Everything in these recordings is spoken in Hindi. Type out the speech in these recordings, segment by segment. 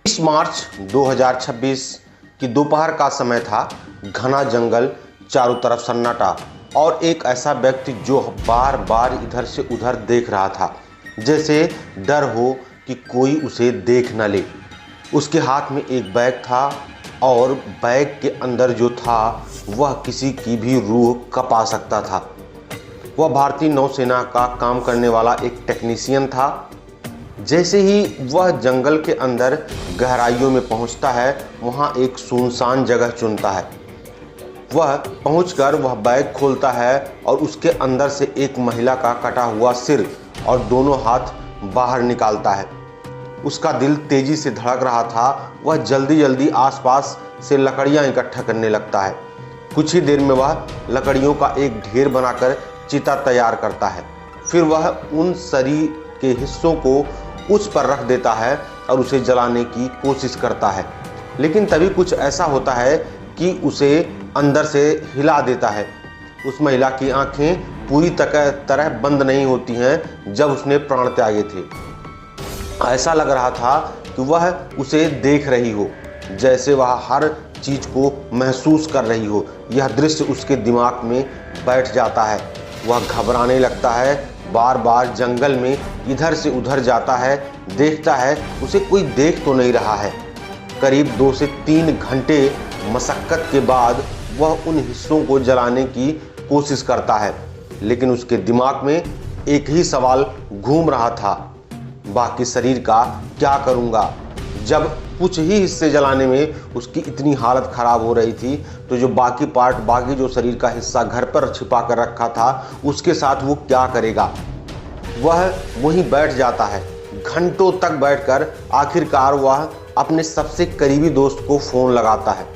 20 मार्च 2026 की दोपहर का समय था। घना जंगल, चारों तरफ सन्नाटा और एक ऐसा व्यक्ति जो बार बार इधर से उधर देख रहा था, जैसे डर हो कि कोई उसे देख न ले। उसके हाथ में एक बैग था और बैग के अंदर जो था वह किसी की भी रूह कँपा सकता था। वह भारतीय नौसेना का काम करने वाला एक टेक्नीशियन था। जैसे ही वह जंगल के अंदर गहराइयों में पहुंचता है, वहां एक सुनसान जगह चुनता है। वह पहुंचकर वह बैग खोलता है और उसके अंदर से एक महिला का कटा हुआ सिर और दोनों हाथ बाहर निकालता है। उसका दिल तेजी से धड़क रहा था। वह जल्दी जल्दी आसपास से लकड़ियां इकट्ठा करने लगता है। कुछ ही देर में वह लकड़ियों का एक ढेर बनाकर चिता तैयार करता है। फिर वह उन शरीर के हिस्सों को उस पर रख देता है और उसे जलाने की कोशिश करता है। लेकिन तभी कुछ ऐसा होता है कि उसे अंदर से हिला देता है। उस महिला की आंखें पूरी तरह बंद नहीं होती हैं जब उसने प्राण त्यागे थे। ऐसा लग रहा था कि वह उसे देख रही हो, जैसे वह हर चीज को महसूस कर रही हो। यह दृश्य उसके दिमाग में बैठ जाता है। वह घबराने लगता है। बार बार जंगल में इधर से उधर जाता है, देखता है उसे कोई देख तो नहीं रहा है। करीब 2 से 3 घंटे मशक्कत के बाद वह उन हिस्सों को जलाने की कोशिश करता है, लेकिन उसके दिमाग में एक ही सवाल घूम रहा था, बाकी शरीर का क्या करूंगा। जब कुछ ही हिस्से जलाने में उसकी इतनी हालत खराब हो रही थी, तो जो बाकी जो शरीर का हिस्सा घर पर छिपा कर रखा था, उसके साथ वो क्या करेगा। वह वहीं बैठ जाता है। घंटों तक बैठकर आखिरकार वह अपने सबसे करीबी दोस्त को फोन लगाता है।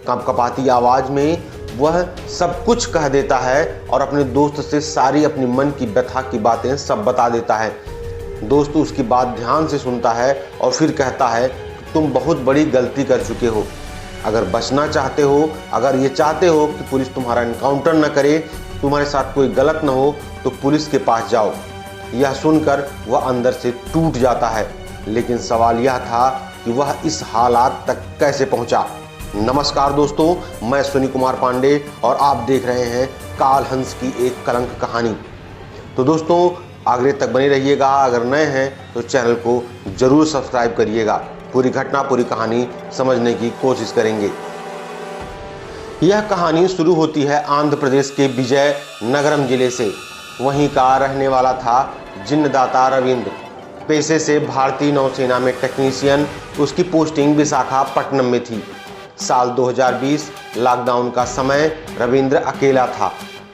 कपकपाती आवाज में वह सब कुछ कह देता है और अपने दोस्त से सारी अपनी मन की व्यथा की बातें सब बता देता है। दोस्त उसकी बात ध्यान से सुनता है और फिर कहता है, तुम बहुत बड़ी गलती कर चुके हो। अगर बचना चाहते हो, अगर ये चाहते हो कि पुलिस तुम्हारा एनकाउंटर न करे, तुम्हारे साथ कोई गलत न हो, तो पुलिस के पास जाओ। यह सुनकर वह अंदर से टूट जाता है। लेकिन सवाल यह था कि वह इस हालात तक कैसे पहुंचा। नमस्कार दोस्तों, मैं सुनी कुमार पांडे और आप देख रहे हैं काल हंस की एक कलंक कहानी। तो दोस्तों, आगे तक बने रहिएगा। अगर नए हैं तो चैनल को जरूर सब्सक्राइब करिएगा। पूरी घटना, पूरी कहानी समझने की कोशिश करेंगे। यह कहानी शुरू होती है आंध्र प्रदेश के विजयनगरम जिले से। वहीं का रहने वाला था जिन्नदाता रविंद्र। पेशे से भारतीय नौसेना में टेक्नीशियन। उसकी पोस्टिंग विशाखापट्टनम में थी। साल 2020 लॉकडाउन का समय। रविंद्र अकेला था,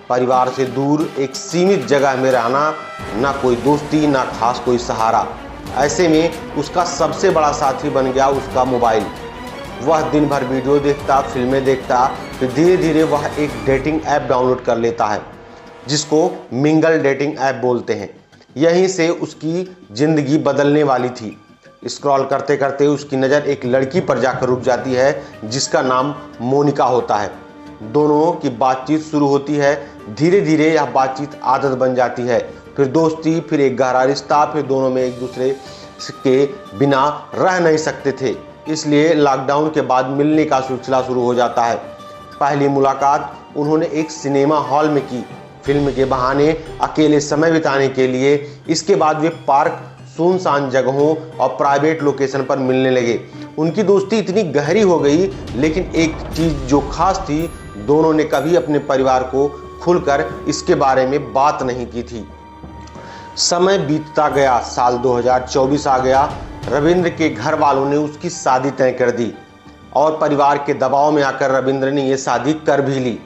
परिवार से दूर, एक सीमित जगह में रहना, ना कोई दोस्ती, ना खास कोई सहारा। ऐसे में उसका सबसे बड़ा साथी बन गया उसका मोबाइल। वह दिन भर वीडियो देखता, फिल्में देखता। फिर धीरे धीरे वह एक डेटिंग ऐप डाउनलोड कर लेता है, जिसको मिंगल डेटिंग ऐप बोलते हैं। यहीं से उसकी जिंदगी बदलने वाली थी। स्क्रॉल करते करते उसकी नज़र एक लड़की पर जाकर रुक जाती है, जिसका नाम मोनिका होता है। दोनों की बातचीत शुरू होती है। धीरे धीरे यह बातचीत आदत बन जाती है, फिर दोस्ती, फिर एक गहरा रिश्ता। फिर दोनों में एक दूसरे के बिना रह नहीं सकते थे, इसलिए लॉकडाउन के बाद मिलने का सिलसिला शुरू हो जाता है। पहली मुलाकात उन्होंने एक सिनेमा हॉल में की, फिल्म के बहाने अकेले समय बिताने के लिए। इसके बाद वे पार्क, सुनसान जगहों और प्राइवेट लोकेशन पर मिलने लगे। उनकी दोस्ती इतनी गहरी हो गई, लेकिन एक चीज जो खास थी, दोनों ने कभी अपने परिवार को खुलकर इसके बारे में बात नहीं की थी। समय बीतता गया। साल 2024 आ गया। रविंद्र के घर वालों ने उसकी शादी तय कर दी और परिवार के दबाव में आकर रविंद्र ने यह शादी कर भी ली।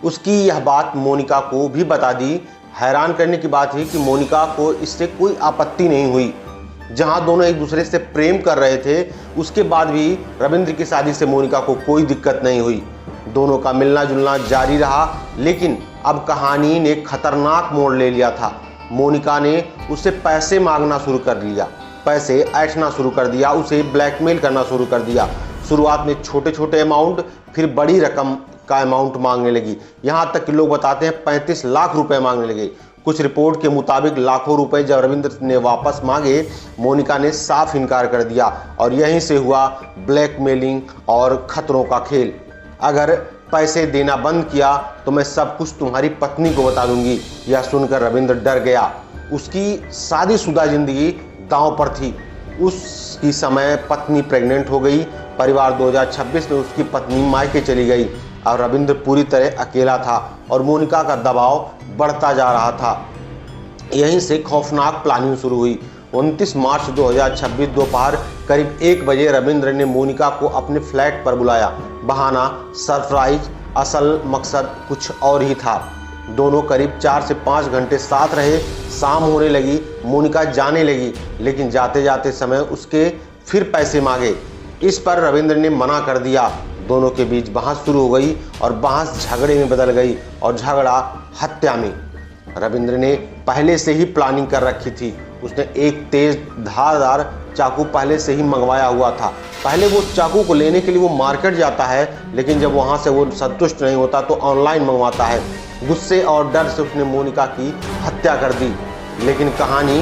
उसकी यह बात मोनिका को भी बता दी। हैरान करने की बात है कि मोनिका को इससे कोई आपत्ति नहीं हुई। जहां दोनों एक दूसरे से प्रेम कर रहे थे, उसके बाद भी रविंद्र की शादी से मोनिका को कोई दिक्कत नहीं हुई। दोनों का मिलना जुलना जारी रहा, लेकिन अब कहानी ने खतरनाक मोड़ ले लिया था। मोनिका ने उससे पैसे मांगना शुरू कर दिया, पैसे ऐंठना शुरू कर दिया, उसे ब्लैकमेल करना शुरू कर दिया। शुरुआत में छोटे छोटे अमाउंट, फिर बड़ी रकम का अमाउंट मांगने लगी। यहाँ तक कि लोग बताते हैं 35 लाख रुपए मांगने लगे। कुछ रिपोर्ट के मुताबिक लाखों रुपए जब रविंद्र ने वापस मांगे, मोनिका ने साफ इनकार कर दिया और यहीं से हुआ ब्लैकमेलिंग और खतरों का खेल। अगर पैसे देना बंद किया तो मैं सब कुछ तुम्हारी पत्नी को बता दूंगी। यह सुनकर रविंद्र डर गया। उसकी शादीशुदा जिंदगी दांव पर थी। उसकी समय पत्नी प्रेग्नेंट हो गई। परिवार 2026 में उसकी पत्नी मायके चली गई और रविंद्र पूरी तरह अकेला था और मोनिका का दबाव बढ़ता जा रहा था। यहीं से खौफनाक प्लानिंग शुरू हुई। 29 मार्च 2026 दोपहर करीब 1 बजे रविंद्र ने मोनिका को अपने फ्लैट पर बुलाया। बहाना सरप्राइज, असल मकसद कुछ और ही था। दोनों करीब 4 से 5 घंटे साथ रहे। शाम होने लगी, मोनिका जाने लगी, लेकिन जाते जाते समय उसके फिर पैसे मांगे। इस पर रविंद्र ने मना कर दिया। दोनों के बीच बहस शुरू हो गई और बहस झगड़े में बदल गई और झगड़ा हत्या में। रविंद्र ने पहले से ही प्लानिंग कर रखी थी। उसने एक तेज धारदार चाकू पहले से ही मंगवाया हुआ था। पहले वो चाकू को लेने के लिए वो मार्केट जाता है, लेकिन जब वहाँ से वो संतुष्ट नहीं होता तो ऑनलाइन मंगवाता है। गुस्से और डर से उसने मोनिका की हत्या कर दी। लेकिन कहानी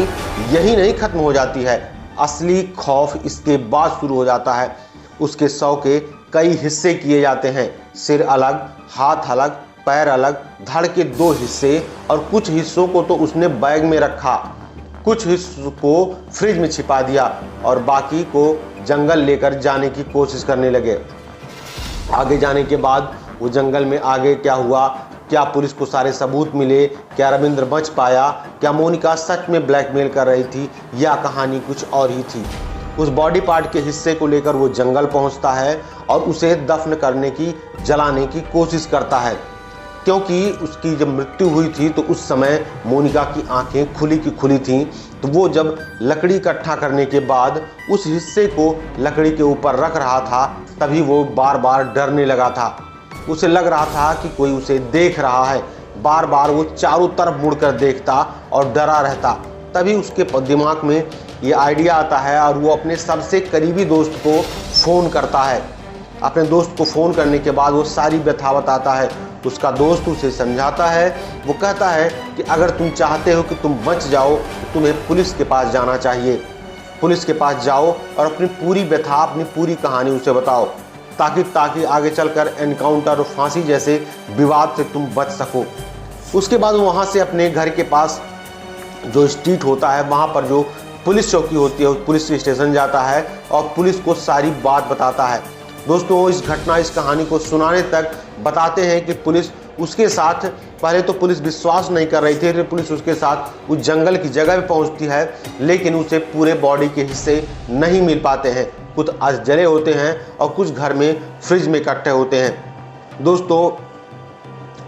यही नहीं खत्म हो जाती है। असली खौफ इसके बाद शुरू हो जाता है। उसके शव के कई हिस्से किए जाते हैं। सिर अलग, हाथ अलग, पैर अलग, धड़ के 2 हिस्से और कुछ हिस्सों को तो उसने बैग में रखा, कुछ हिस्सों को फ्रिज में छिपा दिया और बाकी को जंगल लेकर जाने की कोशिश करने लगे। आगे जाने के बाद वो जंगल में आगे क्या हुआ, क्या पुलिस को सारे सबूत मिले, क्या रविंद्र बच पाया, क्या मोनिका सच में ब्लैकमेल कर रही थी या कहानी कुछ और ही थी। उस बॉडी पार्ट के हिस्से को लेकर वो जंगल पहुंचता है और उसे दफन करने की, जलाने की कोशिश करता है। क्योंकि उसकी जब मृत्यु हुई थी तो उस समय मोनिका की आंखें खुली की खुली थीं। तो वो जब लकड़ी इकट्ठा करने के बाद उस हिस्से को लकड़ी के ऊपर रख रहा था, तभी वो बार बार डरने लगा था। उसे लग रहा था कि कोई उसे देख रहा है। बार बार वो चारों तरफ मुड़कर देखता और डरा रहता। तभी उसके दिमाग में ये आइडिया आता है और वो अपने सबसे करीबी दोस्त को फ़ोन करता है। अपने दोस्त को फ़ोन करने के बाद वो सारी व्यथा बताता है। उसका दोस्त उसे समझाता है। वो कहता है कि अगर तुम चाहते हो कि तुम बच जाओ तो तुम्हें पुलिस के पास जाना चाहिए। पुलिस के पास जाओ और अपनी पूरी व्यथा, अपनी पूरी कहानी उसे बताओ, ताकि आगे चलकर एनकाउंटर और फांसी जैसे विवाद से तुम बच सको। उसके बाद वो वहाँ से अपने घर के पास जो स्ट्रीट होता है, वहाँ पर जो पुलिस चौकी होती है, पुलिस स्टेशन जाता है और पुलिस को सारी बात बताता है। दोस्तों, इस कहानी को सुनाने तक बताते हैं कि पुलिस उसके साथ, पहले तो पुलिस विश्वास नहीं कर रही थी, फिर पुलिस उसके साथ उस जंगल की जगह पे पहुंचती है, लेकिन उसे पूरे बॉडी के हिस्से नहीं मिल पाते हैं। कुछ जले होते हैं और कुछ घर में फ्रिज में इकट्ठे होते हैं। दोस्तों,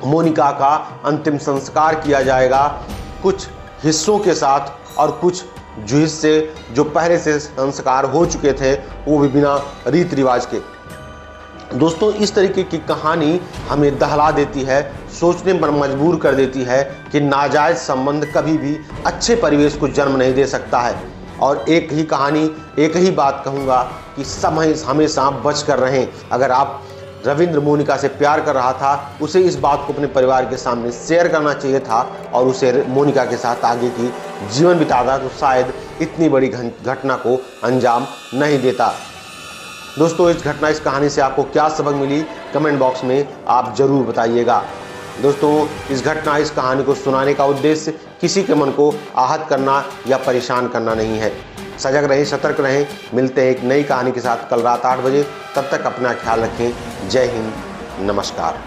मोनिका का अंतिम संस्कार किया जाएगा कुछ हिस्सों के साथ और कुछ जो हिस्से जो पहले से संस्कार हो चुके थे वो भी बिना रीति रिवाज के। दोस्तों, इस तरीके की कहानी हमें दहला देती है, सोचने पर मजबूर कर देती है कि नाजायज संबंध कभी भी अच्छे परिवेश को जन्म नहीं दे सकता है। और एक ही कहानी, एक ही बात कहूँगा कि सब हमेशा बच कर रहें। अगर आप रविंद्र मोनिका से प्यार कर रहा था, उसे इस बात को अपने परिवार के सामने शेयर करना चाहिए था और उसे मोनिका के साथ आगे की जीवन बिताता तो शायद इतनी बड़ी घटना को अंजाम नहीं देता। दोस्तों, इस कहानी से आपको क्या सबक मिली, कमेंट बॉक्स में आप ज़रूर बताइएगा। दोस्तों, इस कहानी को सुनाने का उद्देश्य किसी के मन को आहत करना या परेशान करना नहीं है। सजग रहें, सतर्क रहें। मिलते हैं एक नई कहानी के साथ कल रात 8 बजे। तब तक अपना ख्याल रखें। जय हिंद, नमस्कार।